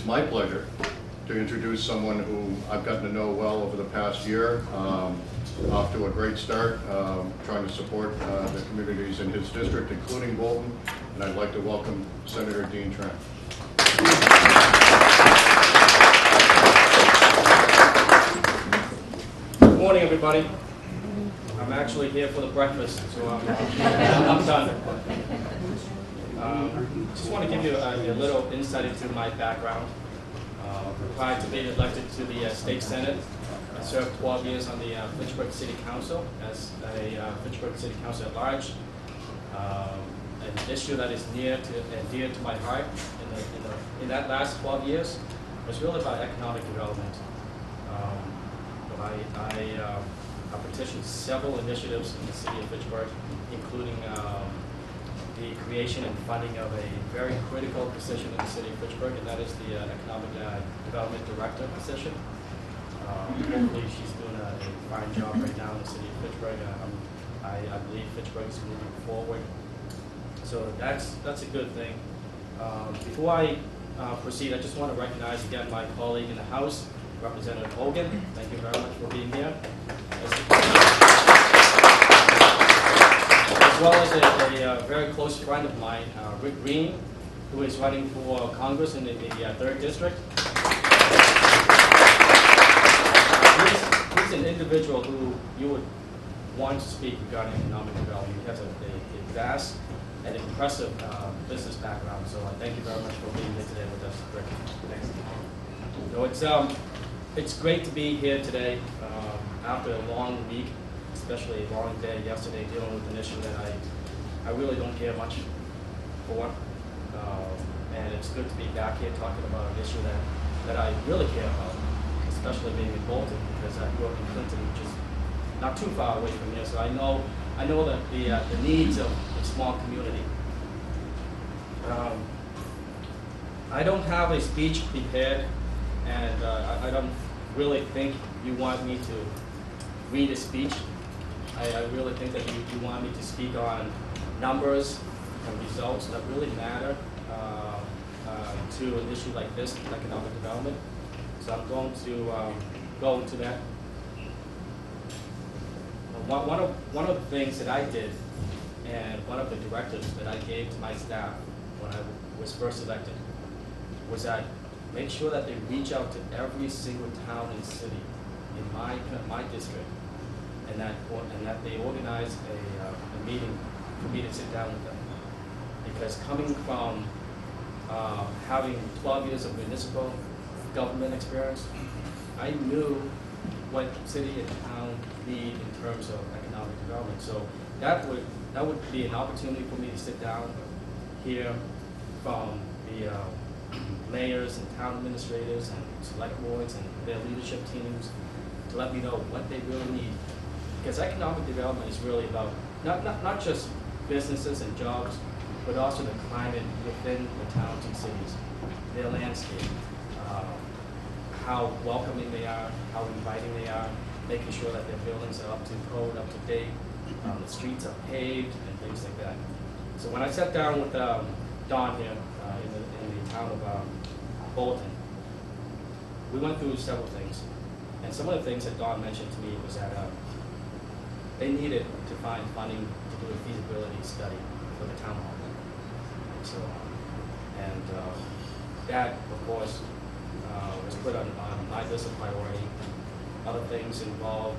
it's my pleasure to introduce someone who I've gotten to know well over the past year. Off to a great start, trying to support the communities in his district, including Bolton, and I'd like to welcome Senator Dean Trent. Good morning, everybody. I'm actually here for the breakfast, so I'm done. Just want to give you a little insight into my background. Prior to being elected to the state senate, I served 12 years on the Fitchburg City Council as a Fitchburg City Council at large. An issue that is near to and dear to my heart in that last 12 years was really about economic development. I petitioned several initiatives in the city of Fitchburg, including the creation and funding of a very critical position in the city of Fitchburg, and that is the Economic Development Director position. Hopefully she's doing a fine job right now in the city of Fitchburg. I believe Fitchburg is moving forward. So that's a good thing. Before I proceed, I just want to recognize again my colleague in the House, Representative Hogan. Thank you very much for being here. As well as a very close friend of mine, Rick Green, who is running for Congress in the 3rd District. He's an individual who you would want to speak regarding economic development. He has a vast and impressive business background, so I thank you very much for being here today with us, Rick. Thanks. So it's great to be here today after a long week, especially a long day yesterday dealing with an issue that I really don't care much for. And it's good to be back here talking about an issue that I really care about, especially being in Bolton, because I grew up in Clinton, which is not too far away from here, so I know that the needs of a small community. I don't have a speech prepared, and I don't really think you want me to read a speech. I really think that you want me to speak on numbers and results that really matter to an issue like this, economic development. So I'm going to go into that. One of the things that I did, and one of the directives that I gave to my staff when I was first elected, was that make sure that they reach out to every single town and city in my district, and that they organize a meeting for me to sit down with them. Because coming from having 12 years of municipal government experience, I knew what city and town need in terms of economic development. So that would be an opportunity for me to sit down, hear from the mayors and town administrators and select boards and their leadership teams to let me know what they really need. Because economic development is really about not just businesses and jobs, but also the climate within the towns and cities, their landscape, how welcoming they are, how inviting they are, making sure that their buildings are up to code, up to date, the streets are paved, and things like that. So when I sat down with Don here in the town of Bolton, we went through several things. And some of the things that Don mentioned to me was that they needed to find funding to do a feasibility study for the town hall. So, and that, of course, was put on my list of priority. Other things involved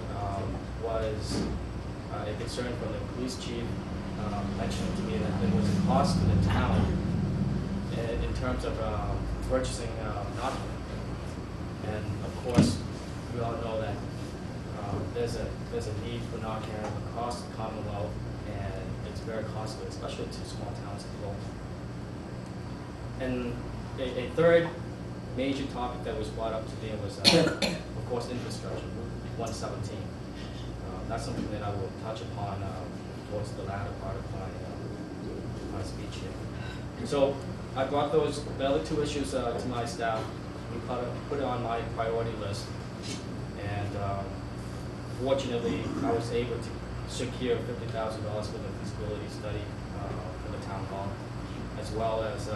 was a concern from the police chief mentioning to me that there was a cost to the town in terms of purchasing Narcan. And of course, we all know that there's a need for Narcan, the cost of the Commonwealth, and it's very costly, especially to small towns like Bolton. And a third major topic that was brought up today was, of course, infrastructure, Route 117. That's something that I will touch upon towards the latter part of my speech here. So I brought the other two issues to my staff. We put it on my priority list, and fortunately, I was able to secure $50,000 for the feasibility study for the town hall, as well as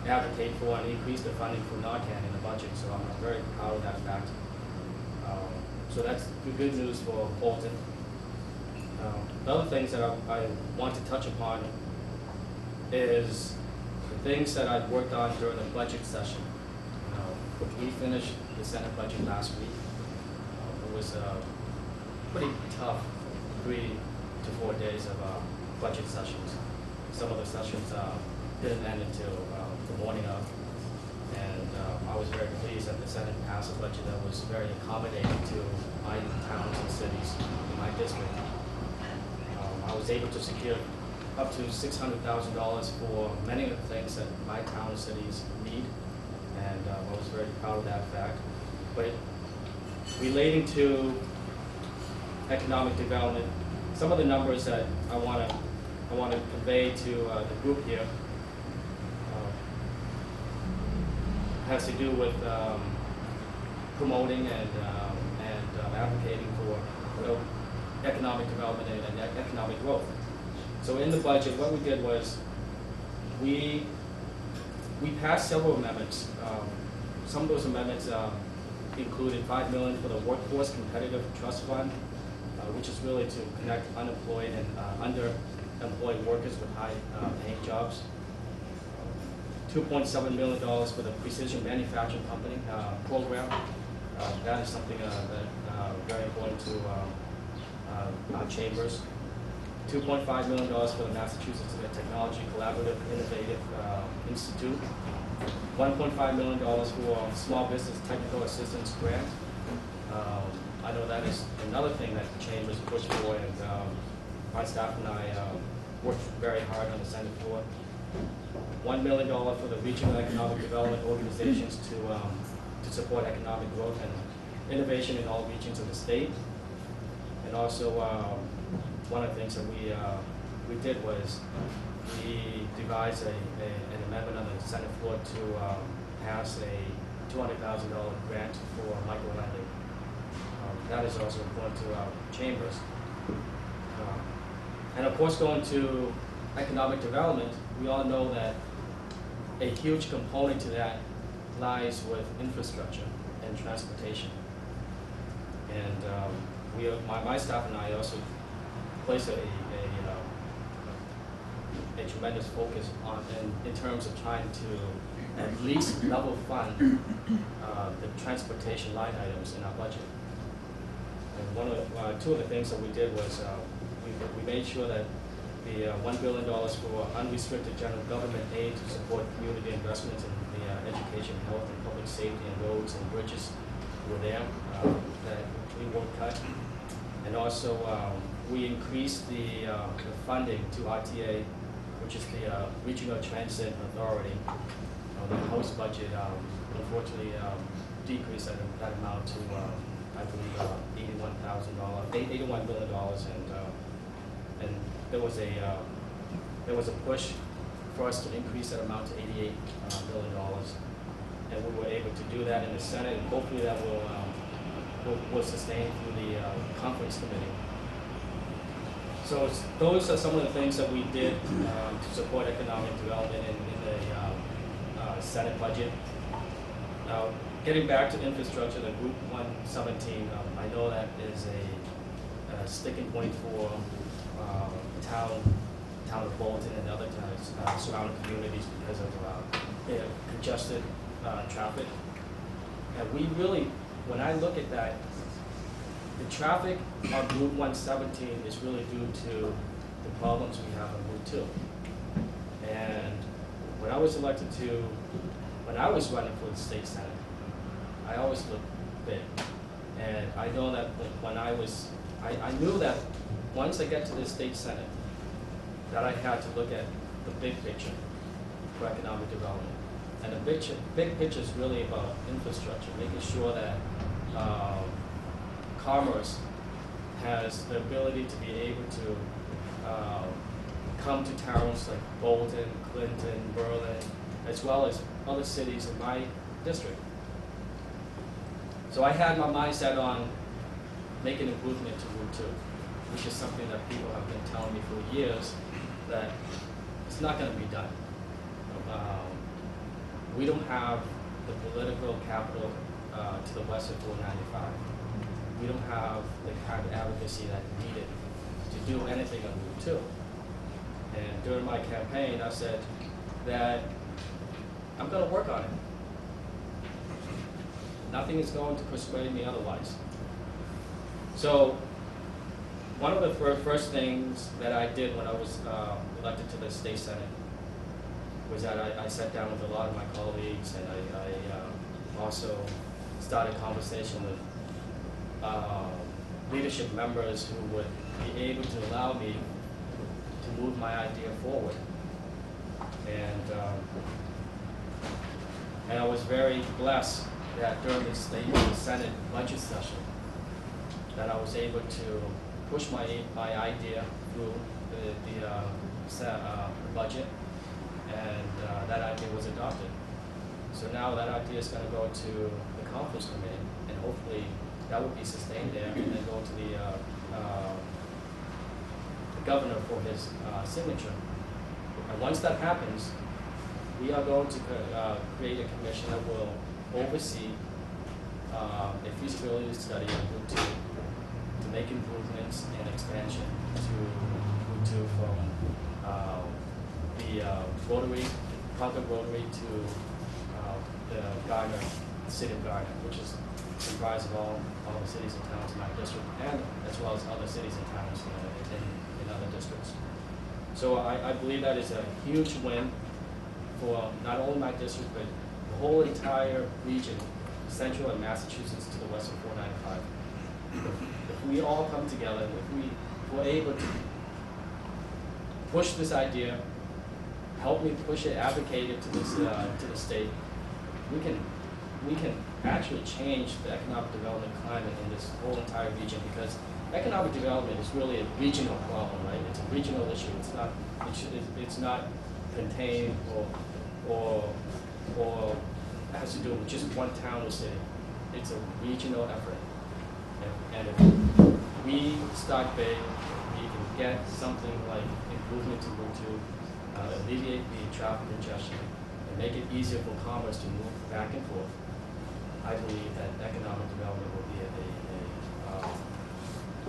advocate for and increase the funding for Narcan in the budget, so I'm very proud of that fact. So that's the good news for Bolton. The other things that I want to touch upon is the things that I've worked on during the budget session. We finished the Senate budget last week. It was pretty tough 3 to 4 days of budget sessions. Some of the sessions didn't end until the morning of, and I was very pleased that the Senate passed a budget that was very accommodating to my towns and cities in my district. I was able to secure up to $600,000 for many of the things that my town and cities need, and I was very proud of that fact. But relating to economic development, some of the numbers that I want to convey to the group here has to do with promoting and advocating for economic development and economic growth. So in the budget, what we did was we passed several amendments. Some of those amendments included $5 million for the Workforce Competitive Trust Fund, which is really to connect unemployed and underemployed workers with high-paying jobs. $2.7 million for the Precision Manufacturing Company program. That is something that very important to our chambers. $2.5 million for the Massachusetts Technology Collaborative Innovative Institute. $1.5 million for Small Business Technical Assistance Grant. I know that is another thing that the chambers pushed for, and my staff and I worked very hard on the Senate floor. $1 million for the Regional Economic Development Organizations to support economic growth and innovation in all regions of the state. And also, one of the things that we did was we devised an amendment on the Senate floor to pass a $200,000 grant for micro-lending. That is also important to our chambers. And of course, going to economic development, we all know that a huge component to that lies with infrastructure and transportation. And my staff and I also place a tremendous focus on in terms of trying to at least level fund the transportation line items in our budget. And two of the things that we did was we made sure that the $1 billion for unrestricted general government aid to support community investments in the education, health, and public safety, and roads and bridges were there, that we won't cut. And also, we increased the funding to RTA, which is the Regional Transit Authority. The House budget, unfortunately, decreased that amount to, I believe, $81 million, and there was a push for us to increase that amount to $88 million, and we were able to do that in the Senate, and hopefully that will sustain through the conference committee. So those are some of the things that we did to support economic development in the Senate budget. Now, getting back to infrastructure, the Group 117, I know that is a sticking point for the town of Bolton and other towns, surrounding communities, because of congested traffic. And we really, when I look at that, the traffic on Route 117 is really due to the problems we have on Route 2. And when I was running for the state senate, I always looked big. And I know that I knew that once I get to the state senate, that I had to look at the big picture for economic development. And the big picture is really about infrastructure, making sure that commerce has the ability to be able to come to towns like Bolton, Clinton, Berlin, as well as other cities in my district. So I had my mindset on making an improvement to Route 2, which is something that people have been telling me for years that it's not going to be done. we don't have the political capital to the west of 495. We don't have the kind of advocacy that needed to do anything on Route 2. And during my campaign, I said that I'm going to work on it. Nothing is going to persuade me otherwise. So one of the first things that I did when I was elected to the state senate was that I sat down with a lot of my colleagues, and I also started conversation with leadership members who would be able to allow me to move my idea forward. And I was very blessed that during the state senate budget session that I was able to push my idea through the budget, and that idea was adopted. So now that idea is going to go to the conference committee, and hopefully that will be sustained there, and then go to the governor for his signature. And once that happens, we are going to create a commission that will oversee a feasibility study on Route 2 to make improvements and expansion to Route 2 from the Concord Rotary to the Gardner, the city of Gardner, which is comprised of all the cities and towns in my district, and as well as other cities and towns in other districts. So I believe that is a huge win for not only my district, but the whole entire region, central and Massachusetts to the west of 495. If we all come together, if we were able to push this idea, help me push it, advocate it to the state, we can actually change the economic development climate in this whole entire region, because economic development is really a regional problem, right? It's a regional issue. It's not contained or has to do with just one town or city. It's a regional effort. And if we start big, we can get something like improvement to Route 2, alleviate the traffic congestion, and make it easier for commerce to move back and forth. I believe that economic development will be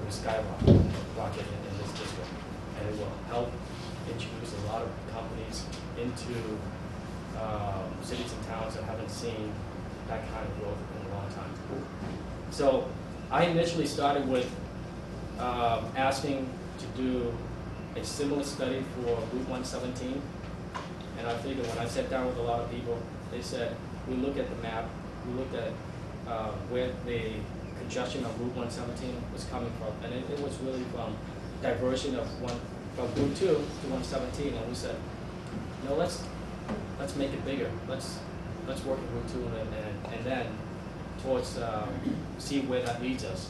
a skyrocket in this district, and it will help introduce a lot of companies into cities and towns that haven't seen that kind of growth in a long time. So I initially started with asking to do a similar study for Route 117, and I figured when I sat down with a lot of people, they said, we looked at the map, we looked at where the congestion of Route 117 was coming from, and it was really from diversion of from Route 2 to 117, and we said, no, let's make it bigger. Let's work at Route 2 and then towards see where that leads us.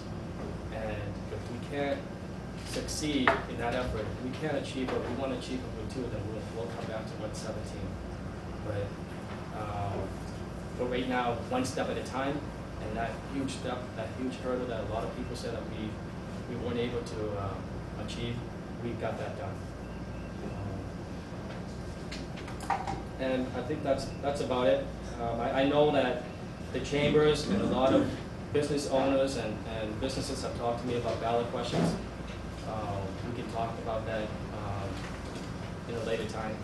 And if we can't succeed in that effort, if we can't achieve what we want to achieve at Route 2, then we'll come back to 117. But right now, one step at a time, and that huge step, that huge hurdle that a lot of people said that we weren't able to achieve, we got that done. And I think that's about it. I know that the chambers and a lot of business owners and businesses have talked to me about ballot questions. We can talk about that in a later time.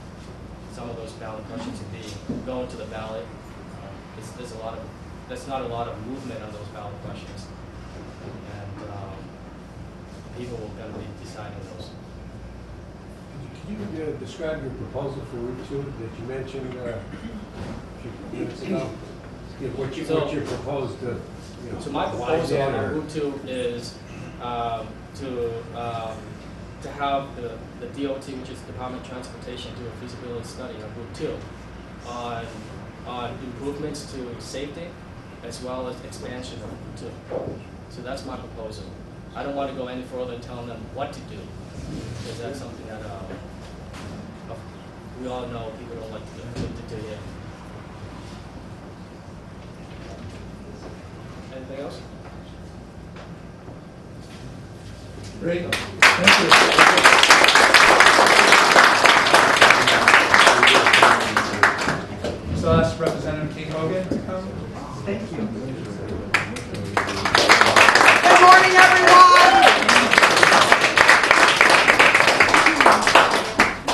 Some of those ballot questions will be going to the ballot. There's not a lot of movement on those ballot questions, and people will going to be deciding those. Can you describe your proposal for Route 2 that you mentioned a few minutes ago? What you proposed to, So my proposal on Route 2 is to have the DOT, which is Department of Transportation, do a feasibility study on Route 2 on improvements to safety as well as expansion of Route 2. So that's my proposal. I don't want to go any further and tell them what to do, because that's something that we all know people don't like to do here. Anything else? Great. Thank you. So that's Representative Hogan to come. Thank you. Good morning, everyone.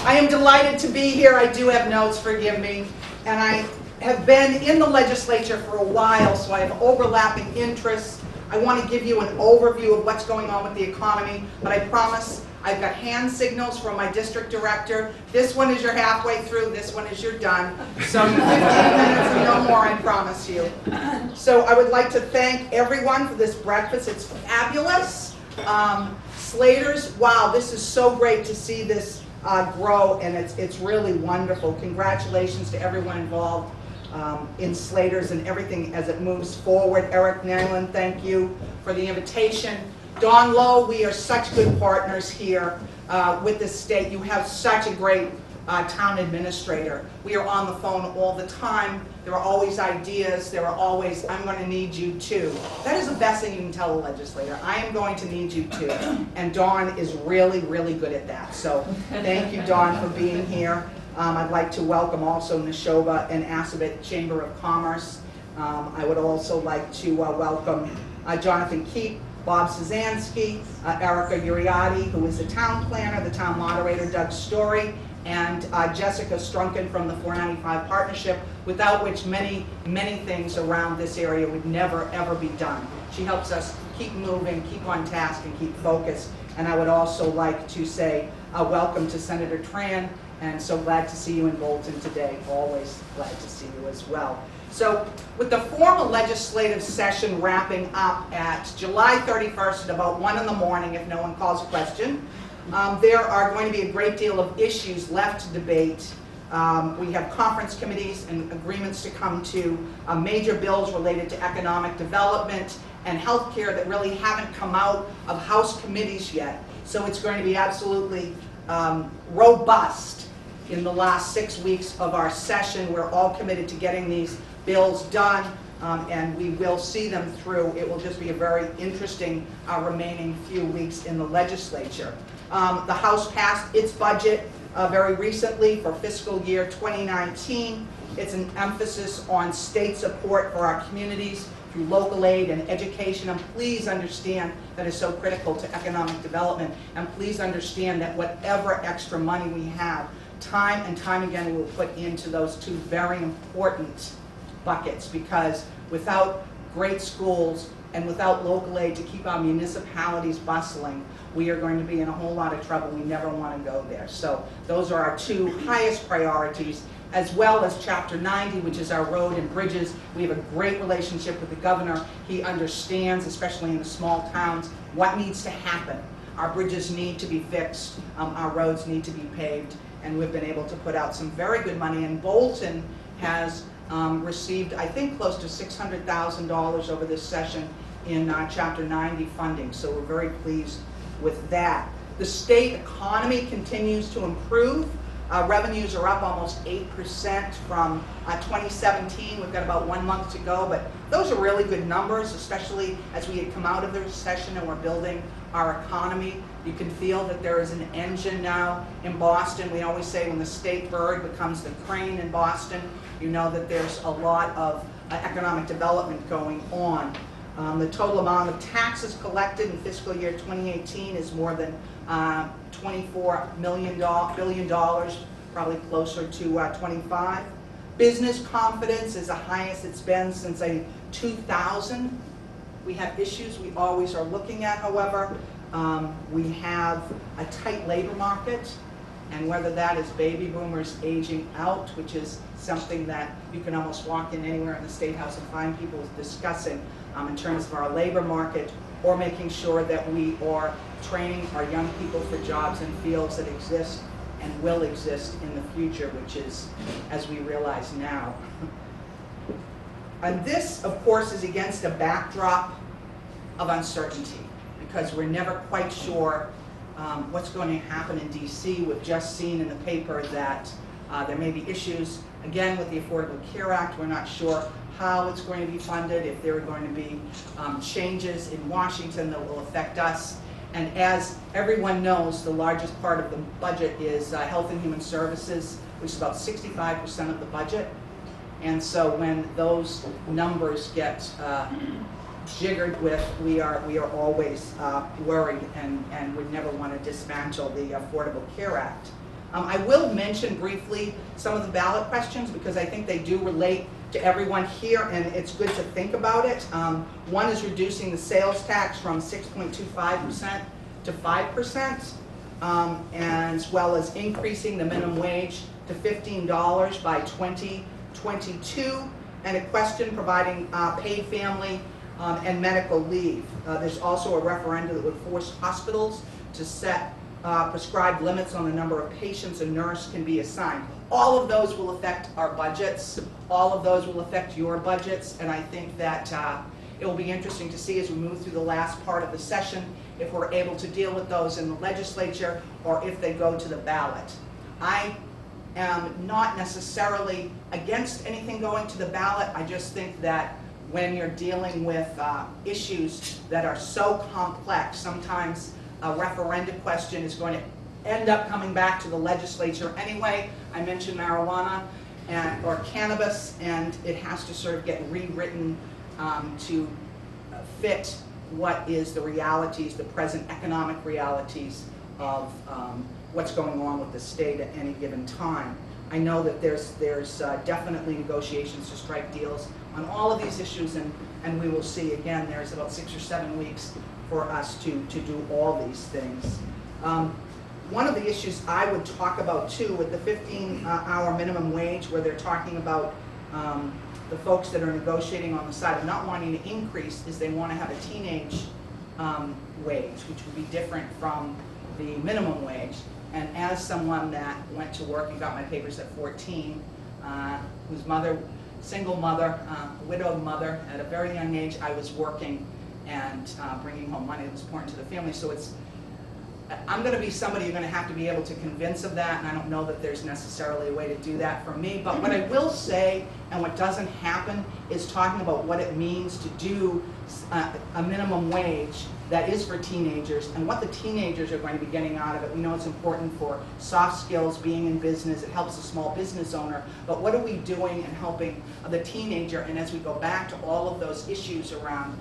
I am delighted to be here. I do have notes, forgive me. And I have been in the legislature for a while, so I have overlapping interests. I want to give you an overview of what's going on with the economy, but I promise I've got hand signals from my district director. This one is your halfway through, this one is your done. So 15 minutes and no more, I promise you. So I would like to thank everyone for this breakfast. It's fabulous. Slaters, wow, this is so great to see this grow, and it's really wonderful. Congratulations to everyone involved in Slaters and everything as it moves forward. Eric Nayland, thank you for the invitation. Don Lowe, we are such good partners here with the state. You have such a great town administrator. We are on the phone all the time. There are always ideas. There are always, I'm going to need you too. That is the best thing you can tell a legislator. I am going to need you too. And Don is really, really good at that. So thank you, Don, for being here. I'd like to welcome also Neshoba and Assabet Chamber of Commerce. I would also like to welcome Jonathan Keep, Bob Szanski, Erica Uriati, who is the town planner, the town moderator, Doug Story, and Jessica Strunken from the 495 Partnership, without which many, many things around this area would never, ever be done. She helps us keep moving, keep on task, and keep focused. And I would also like to say welcome to Senator Tran, and so glad to see you in Bolton today. Always glad to see you as well. So with the formal legislative session wrapping up at July 31st at about 1 in the morning, if no one calls a question, there are going to be a great deal of issues left to debate. We have conference committees and agreements to come to, major bills related to economic development and healthcare that really haven't come out of House committees yet. So it's going to be absolutely robust in the last 6 weeks of our session. We're all committed to getting these bills done, and we will see them through. It will just be a very interesting remaining few weeks in the legislature. The House passed its budget very recently for fiscal year 2019. It's an emphasis on state support for our communities through local aid and education, and please understand that is so critical to economic development, and please understand that whatever extra money we have, time and time again we will put into those two very important buckets, because without great schools and without local aid to keep our municipalities bustling, we are going to be in a whole lot of trouble. We never want to go there. So those are our two highest priorities, as well as Chapter 90, which is our road and bridges. We have a great relationship with the governor. He understands, especially in the small towns, what needs to happen. Our bridges need to be fixed, our roads need to be paved, and we've been able to put out some very good money. And Bolton has received, I think, close to $600,000 over this session in Chapter 90 funding, so we're very pleased with that. The state economy continues to improve. Revenues are up almost 8% from 2017. We've got about 1 month to go, but those are really good numbers, especially as we had come out of the recession and we're building our economy. You can feel that there is an engine now in Boston. We always say when the state bird becomes the crane in Boston, you know that there's a lot of economic development going on. The total amount of taxes collected in fiscal year 2018 is more than $24 billion, probably closer to 25. Business confidence is the highest it's been since 2000. We have issues we always are looking at, however. We have a tight labor market, and whether that is baby boomers aging out, which is something that you can almost walk in anywhere in the State House and find people discussing in terms of our labor market, or making sure that we are training our young people for jobs in fields that exist and will exist in the future, which is, as we realize now. And this, of course, is against a backdrop of uncertainty, because we're never quite sure what's going to happen in DC. We've just seen in the paper that there may be issues, again, with the Affordable Care Act. We're not sure how it's going to be funded, if there are going to be changes in Washington that will affect us. And as everyone knows, the largest part of the budget is Health and Human Services, which is about 65% of the budget. And so when those numbers get jiggered with, we are always worried and would never want to dismantle the Affordable Care Act. I will mention briefly some of the ballot questions because I think they do relate to everyone here, and it's good to think about it. One is reducing the sales tax from 6.25% to 5%, as well as increasing the minimum wage to $15 by 2022, and a question providing paid family and medical leave. There's also a referendum that would force hospitals to set prescribed limits on the number of patients a nurse can be assigned. All of those will affect our budgets. All of those will affect your budgets, and I think that it will be interesting to see as we move through the last part of the session if we're able to deal with those in the legislature or if they go to the ballot. I am not necessarily against anything going to the ballot. I just think that when you're dealing with issues that are so complex, sometimes a referendum question is going to end up coming back to the legislature anyway. I mentioned marijuana or cannabis, and it has to sort of get rewritten to fit what is the realities, the present economic realities of what's going on with the state at any given time. I know that there's definitely negotiations to strike deals on all of these issues, and we will see. Again, there's about 6 or 7 weeks for us to do all these things. One of the issues I would talk about too with the 15-hour minimum wage, where they're talking about the folks that are negotiating on the side of not wanting to increase, is they want to have a teenage wage, which would be different from the minimum wage. And as someone that went to work and got my papers at 14, whose mother, single mother, widowed mother, at a very young age, I was working and bringing home money that was important to the family. So I'm going to be somebody you're going to have to be able to convince of that, and I don't know that there's necessarily a way to do that for me. But what I will say, and what doesn't happen, is talking about what it means to do a minimum wage that is for teenagers and what the teenagers are going to be getting out of it. We know it's important for soft skills, being in business, it helps a small business owner, but what are we doing in helping the teenager? And as we go back to all of those issues around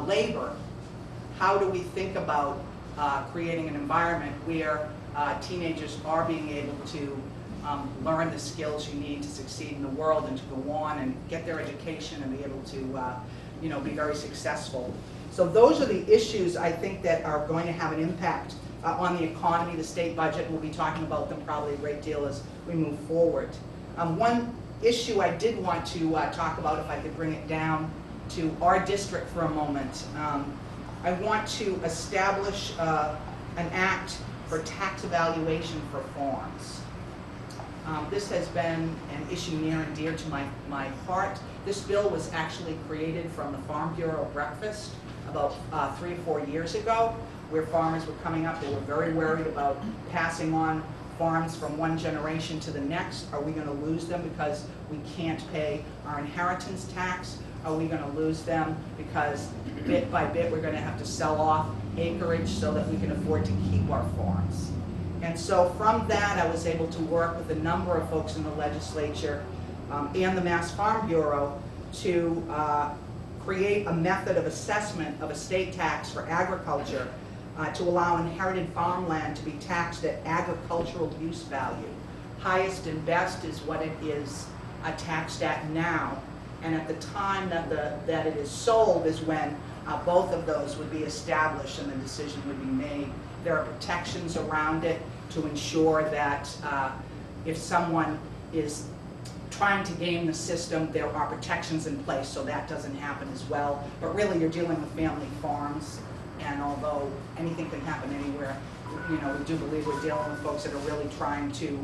labor, how do we think about creating an environment where teenagers are being able to learn the skills you need to succeed in the world and to go on and get their education and be able to be very successful. So those are the issues I think that are going to have an impact on the economy, the state budget. We'll be talking about them probably a great deal as we move forward. One issue I did want to talk about, if I could bring it down to our district for a moment. I want to establish an act for tax evaluation for farms. This has been an issue near and dear to my heart. This bill was actually created from the Farm Bureau breakfast about 3 or 4 years ago, where farmers were coming up. They were very worried about passing on farms from one generation to the next. Are we going to lose them because we can't pay our inheritance tax? Are we going to lose them because bit by bit we're going to have to sell off acreage so that we can afford to keep our farms? And so from that I was able to work with a number of folks in the legislature and the Mass Farm Bureau to create a method of assessment of a state tax for agriculture to allow inherited farmland to be taxed at agricultural use value. Highest and best is what it is taxed at now, and at the time that it is sold is when both of those would be established and the decision would be made. There are protections around it to ensure that if someone is trying to game the system, there are protections in place so that doesn't happen as well. But really you're dealing with family farms, and although anything can happen anywhere, we do believe we're dealing with folks that are really trying to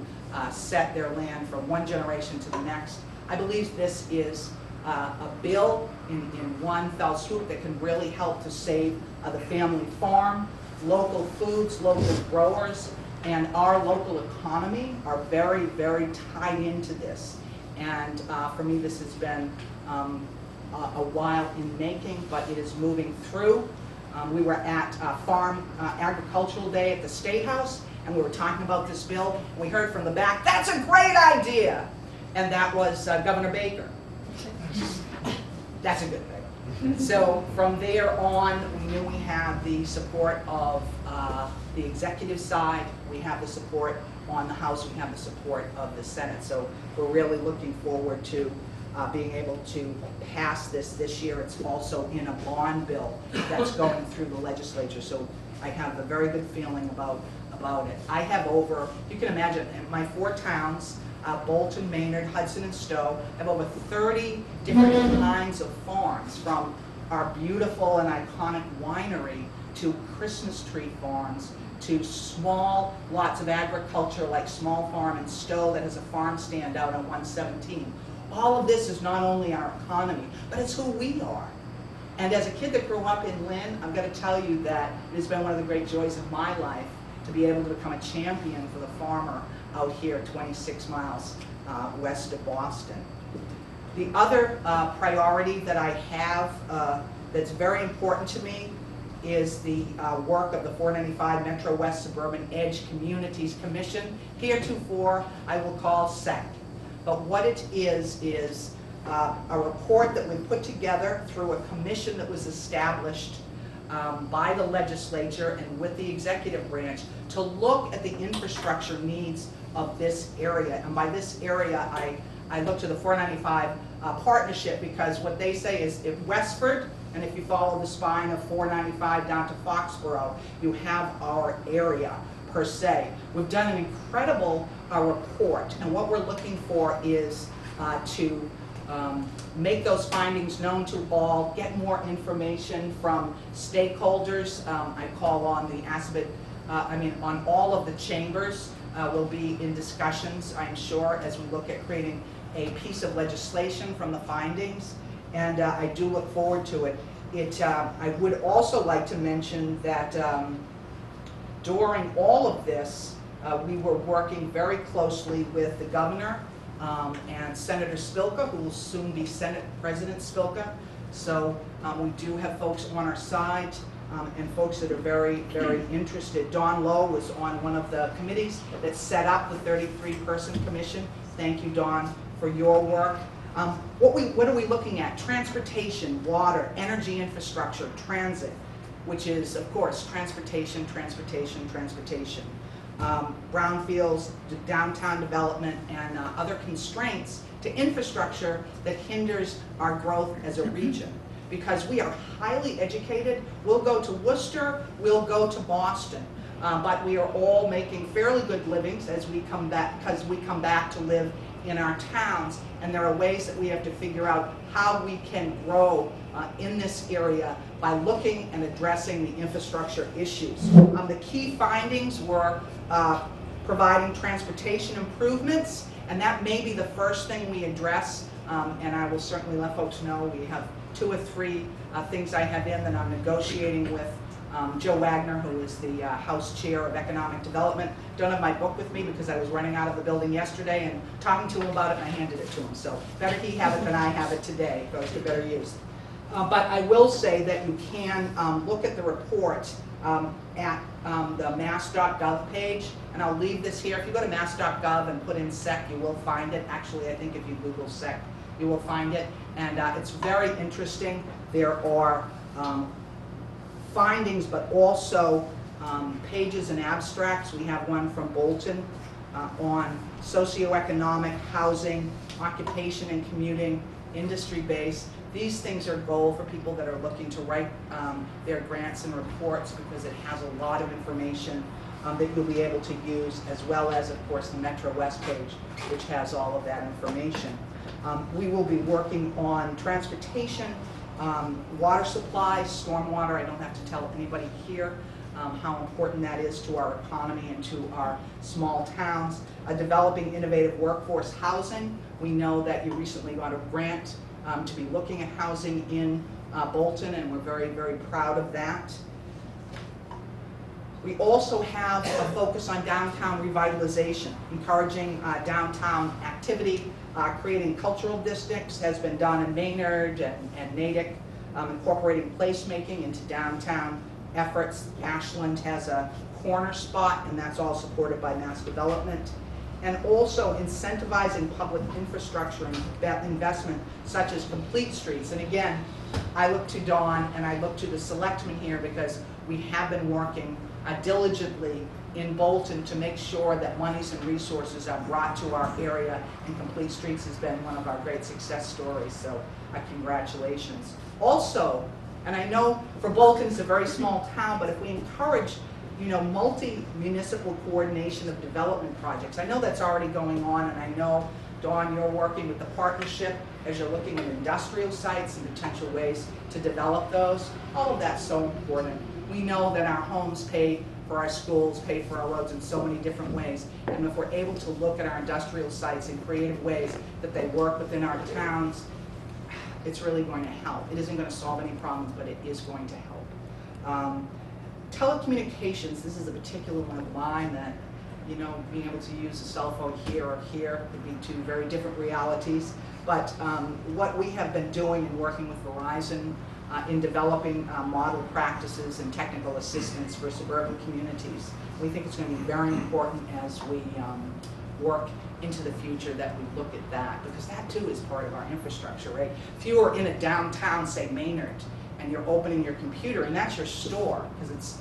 set their land from one generation to the next. I believe this is a bill in one fell swoop that can really help to save the family farm. Local foods, local growers, and our local economy are very, very tied into this. And for me, this has been a while in making, but it is moving through. We were at Farm Agricultural Day at the State House, and we were talking about this bill. We heard from the back, "That's a great idea!" And that was Governor Baker. That's a good thing. So from there on, we knew we had the support of the executive side, we have the support on the House, we have the support of the Senate. So we're really looking forward to being able to pass this year. It's also in a bond bill that's going through the legislature. So I have a very good feeling about it. I have over, you can imagine, in my 4 towns, Bolton, Maynard, Hudson, and Stowe, have over 30 different kinds of farms, from our beautiful and iconic winery to Christmas tree farms to small lots of agriculture like Small Farm in Stowe that has a farm stand out on 117. All of this is not only our economy, but it's who we are. And as a kid that grew up in Lynn, I'm going to tell you that it has been one of the great joys of my life to be able to become a champion for the farmer out here 26 miles west of Boston. The other priority that I have that's very important to me is the work of the 495 Metro West Suburban Edge Communities Commission, heretofore I will call SEC. But what it is a report that we put together through a commission that was established by the legislature and with the executive branch to look at the infrastructure needs of this area. And by this area, I look to the 495 partnership, because what they say is if Westford, and if you follow the spine of 495 down to Foxborough, you have our area per se. We've done an incredible report, and what we're looking for is to make those findings known to all, get more information from stakeholders. I call on the on all of the chambers. We'll be in discussions, I'm sure, as we look at creating a piece of legislation from the findings, and I do look forward to it. I would also like to mention that during all of this, we were working very closely with the governor and Senator Spilka, who will soon be Senate President Spilka. So we do have folks on our side and folks that are very, very interested. Don Lowe was on one of the committees that set up the 33-person commission. Thank you, Don, for your work. What are we looking at? Transportation, water, energy infrastructure, transit, which is, of course, transportation, transportation, transportation. Brownfields, downtown development, and other constraints to infrastructure that hinders our growth as a region. Because we are highly educated, we'll go to Worcester, we'll go to Boston, but we are all making fairly good livings as we come back, because we come back to live in our towns, and there are ways that we have to figure out how we can grow in this area by looking and addressing the infrastructure issues. The key findings were providing transportation improvements, and that may be the first thing we address, and I will certainly let folks know. We have 2 or 3 things I have in that I'm negotiating with Joe Wagner, who is the House Chair of Economic Development. Don't have my book with me because I was running out of the building yesterday and talking to him about it, and I handed it to him. So better he have it than I have it today. It goes to better use. But I will say that you can look at the report at the mass.gov page, and I'll leave this here. If you go to mass.gov and put in SEC, you will find it. Actually, I think if you Google SEC, you will find it, and it's very interesting. There are findings, but also pages and abstracts. We have one from Bolton on socioeconomic, housing, occupation and commuting, industry-based. These things are gold for people that are looking to write their grants and reports, because it has a lot of information that you'll be able to use, as well as, of course, the Metro West page, which has all of that information. We will be working on transportation, water supply, stormwater. I don't have to tell anybody here how important that is to our economy and to our small towns. Developing innovative workforce housing. We know that you recently got a grant to be looking at housing in Bolton, and we're very, very proud of that. We also have a focus on downtown revitalization, encouraging downtown activity. Creating cultural districts has been done in Maynard and Natick, incorporating placemaking into downtown efforts. Ashland has a corner spot, and that's all supported by Mass Development. and also incentivizing public infrastructure and investment such as complete streets. And again, I look to Dawn and I look to the selectmen here because we have been working diligently in Bolton to make sure that monies and resources are brought to our area, and complete streets has been one of our great success stories, so congratulations. Also, and I know for Bolton it's a very small town, but if we encourage multi-municipal coordination of development projects. I know that's already going on, and I know, Dawn, you're working with the partnership as you're looking at industrial sites and potential ways to develop those. All of that's so important. We know that our homes pay for our schools, pay for our roads in so many different ways, and if we're able to look at our industrial sites in creative ways that they work within our towns, it's really going to help. It isn't going to solve any problems, but it is going to help. Telecommunications, this is a particular one of mine that, being able to use a cell phone here or here could be two very different realities. But what we have been doing and working with Verizon in developing model practices and technical assistance for suburban communities, we think it's going to be very important as we work into the future that we look at that, because that too is part of our infrastructure, right? If you are in a downtown, say Maynard, and you're opening your computer, and that's your store, because it's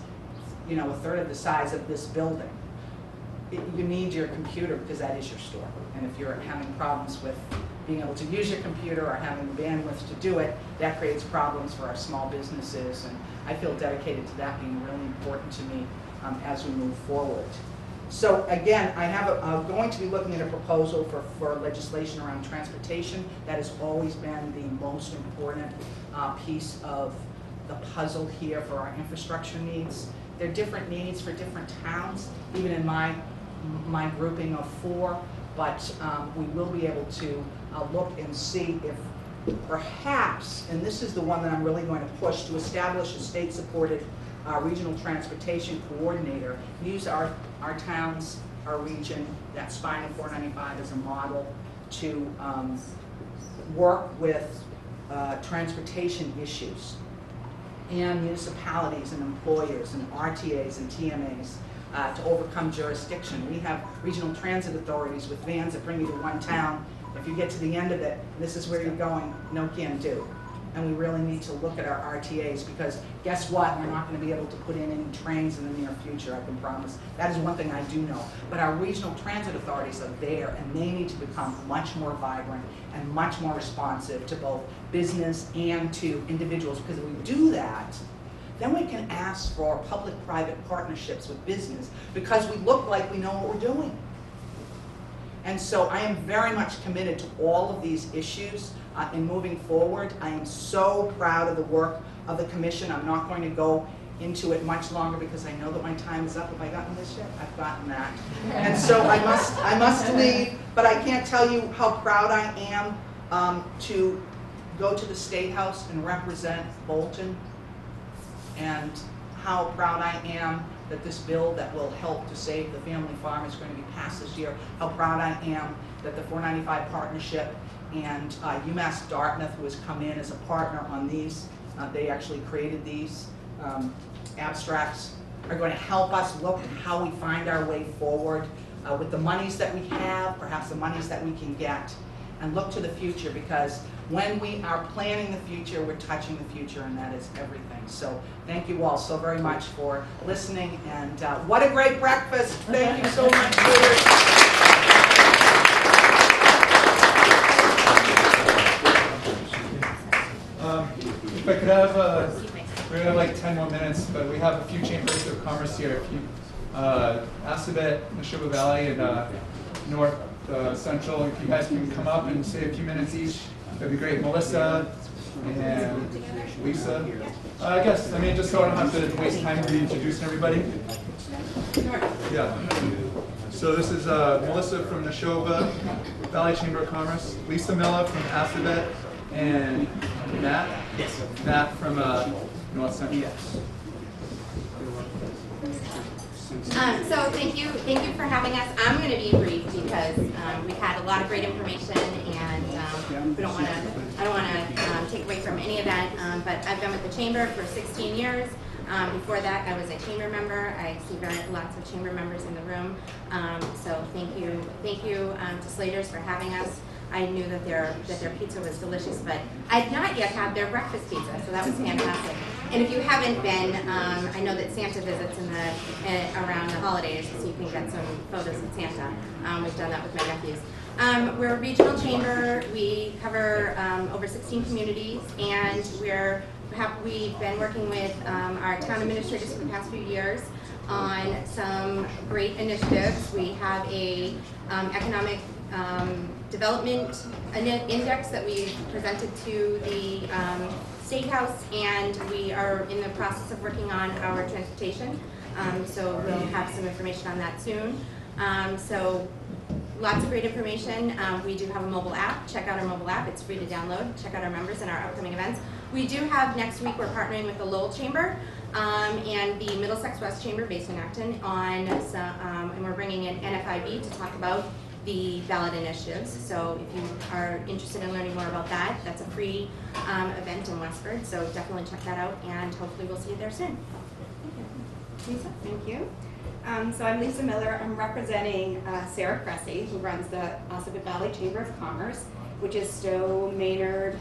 a third of the size of this building. You need your computer because that is your store. And if you're having problems with being able to use your computer or having the bandwidth to do it, that creates problems for our small businesses. And I feel dedicated to that being really important to me as we move forward. So again, I have going to be looking at a proposal for legislation around transportation. That has always been the most important piece of the puzzle here for our infrastructure needs. There are different needs for different towns, even in my grouping of 4, but we will be able to look and see if perhaps, and this is the one that I'm really going to push, to establish a state-supported regional transportation coordinator, use our towns, our region, that spine of 495 as a model to work with transportation issues and municipalities and employers and RTAs and TMAs to overcome jurisdiction. We have regional transit authorities with vans that bring you to one town. If you get to the end of it, this is where you're going, no can do. And we really need to look at our RTAs, because guess what? We're not going to be able to put in any trains in the near future, I can promise. That is one thing I do know. But our regional transit authorities are there, and they need to become much more vibrant and much more responsive to both business and to individuals, because if we do that, then we can ask for public-private partnerships with business, because we look like we know what we're doing. And so I am very much committed to all of these issues in moving forward. I am so proud of the work of the commission. I'm not going to go into it much longer because I know that my time is up. Have I gotten this yet? I've gotten that. And so I must leave, but I can't tell you how proud I am to go to the State House and represent Bolton, and how proud I am that this bill that will help to save the family farm is going to be passed this year. How proud I am that the 495 partnership and UMass Dartmouth, who has come in as a partner on these, they actually created these abstracts, are going to help us look at how we find our way forward with the monies that we have, perhaps the monies that we can get, and look to the future, because when we are planning the future, we're touching the future, and that is everything. So thank you all so very much for listening, and what a great breakfast. Thank you so much for If I could have, we're gonna have like 10 more minutes, but we have a few chambers of commerce here. If you, Assabet, Neshoba Valley, and North Central, if you guys can come up and say a few minutes each, that'd be great. Melissa and Lisa. I guess, just so I don't have to waste time reintroducing everybody. Yeah. So this is Melissa from Neshoba Valley Chamber of Commerce, Lisa Miller from Assabet, and Matt? Yes. Matt from North Central. Yes. So thank you for having us. I'm going to be brief because we've had a lot of great information, and I don't want to take away from any of that. But I've been with the chamber for 16 years. Before that, I was a chamber member. I see lots of chamber members in the room. So thank you to Slater's for having us. I knew that their pizza was delicious, but I'd not yet had their breakfast pizza, so that was fantastic. And if you haven't been, I know that Santa visits around the holidays, so you can get some photos of Santa. We've done that with my nephews. We're a regional chamber. We cover over 16 communities, and we've been working with our town administrators for the past few years on some great initiatives. We have a economic development index that we presented to the State House, and we are in the process of working on our transportation. So we'll have some information on that soon. So lots of great information. We do have a mobile app. Check out our mobile app. It's free to download. Check out our members and our upcoming events. We do have next week, we're partnering with the Lowell Chamber and the Middlesex West Chamber based in Acton and we're bringing in NFIB to talk about the ballot initiatives. So if you are interested in learning more about that, that's a free event in Westford. So definitely check that out, and hopefully we'll see you there soon. Lisa, thank you. So I'm Lisa Miller. I'm representing Sarah Cressy, who runs the Ossipee Valley Chamber of Commerce, which is Stowe, Maynard,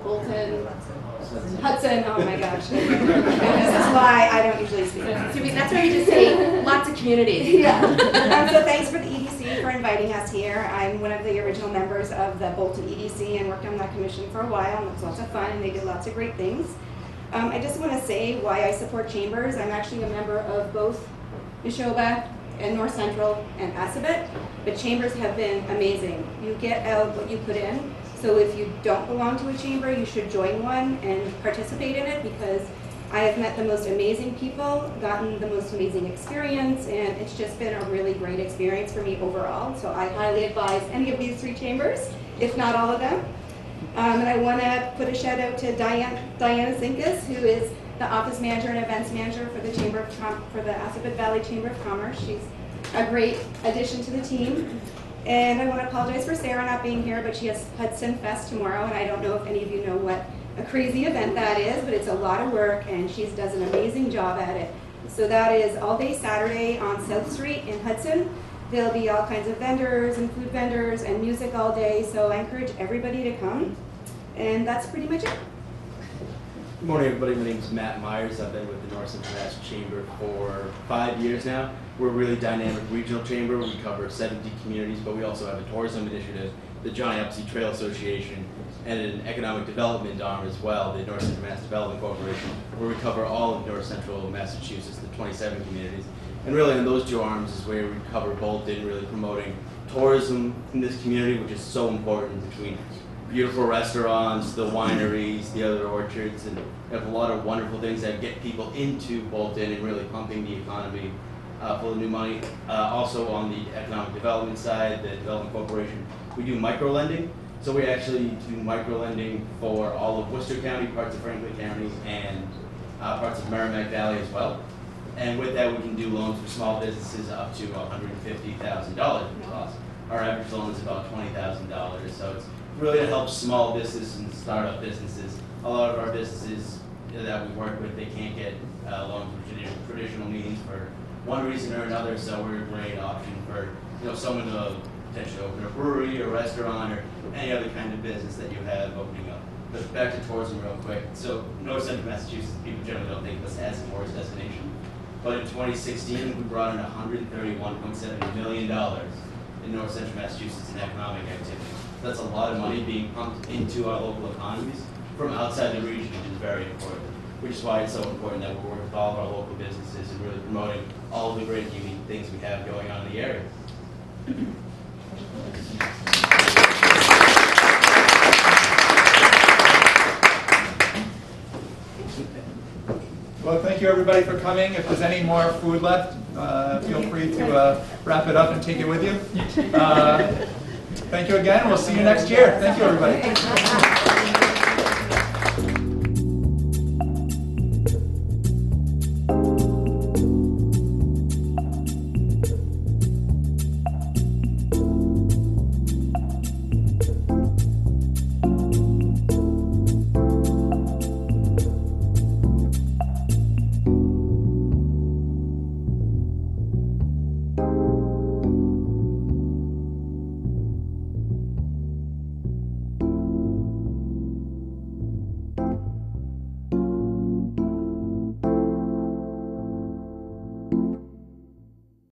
Bolton, Hudson. Oh my gosh. This is why I don't usually speak. That's why you just say lots of communities. Yeah. So thanks for the EDC for inviting us here. I'm one of the original members of the Bolton EDC and worked on that commission for a while, and it was lots of fun, and they did lots of great things. I just want to say why I support chambers. I'm actually a member of both Neshoba and North Central and Assabet, but chambers have been amazing. You get out what you put in. So if you don't belong to a chamber, you should join one and participate in it, because I have met the most amazing people, gotten the most amazing experience, and it's just been a really great experience for me overall. So I highly advise any of these 3 chambers, if not all of them. And I want to put a shout out to Diana Zinkas, who is the office manager and events manager for the for the Ossipee Valley Chamber of Commerce. She's a great addition to the team. And I want to apologize for Sarah not being here, but she has Hudson Fest tomorrow, and I don't know if any of you know what a crazy event that is, but it's a lot of work, and she does an amazing job at it. So that is all day Saturday on South Street in Hudson. There'll be all kinds of vendors and food vendors and music all day, so I encourage everybody to come. And that's pretty much it. Good morning, everybody. My name is Matt Myers. I've been with the North Central Mass Chamber for 5 years now. We're a really dynamic regional chamber. We cover 70 communities, but we also have a tourism initiative, the John Epsey Trail Association, and an economic development arm as well, the North Central Mass Development Corporation, where we cover all of North Central Massachusetts, the 27 communities. And really in those 2 arms is where we cover Bolton, really promoting tourism in this community, which is so important, between beautiful restaurants, the wineries, the other orchards, and we have a lot of wonderful things that get people into Bolton and really pumping the economy full of new money. Also on the economic development side, the Development Corporation, we do micro-lending. So we actually do micro-lending for all of Worcester County, parts of Franklin County, and parts of Merrimack Valley as well. And with that, we can do loans for small businesses up to $150,000 in cost. Our average loan is about $20,000, so it's really to help small businesses and startup businesses. A lot of our businesses that we work with, they can't get loans for traditional means for one reason or another, so we're a great option for someone to potentially open a brewery, a restaurant, or any other kind of business that you have opening up. But back to tourism real quick. So North Central Massachusetts, people generally don't think of us as a tourist destination. But in 2016, we brought in $131.7 million in North Central Massachusetts in economic activity. That's a lot of money being pumped into our local economies from outside the region, which is very important. Which is why it's so important that we work with all of our local businesses and really promoting all of the great unique things we have going on in the area. Well, thank you everybody for coming. If there's any more food left, feel free to wrap it up and take it with you. Thank you again. We'll see you next year. Thank you, everybody.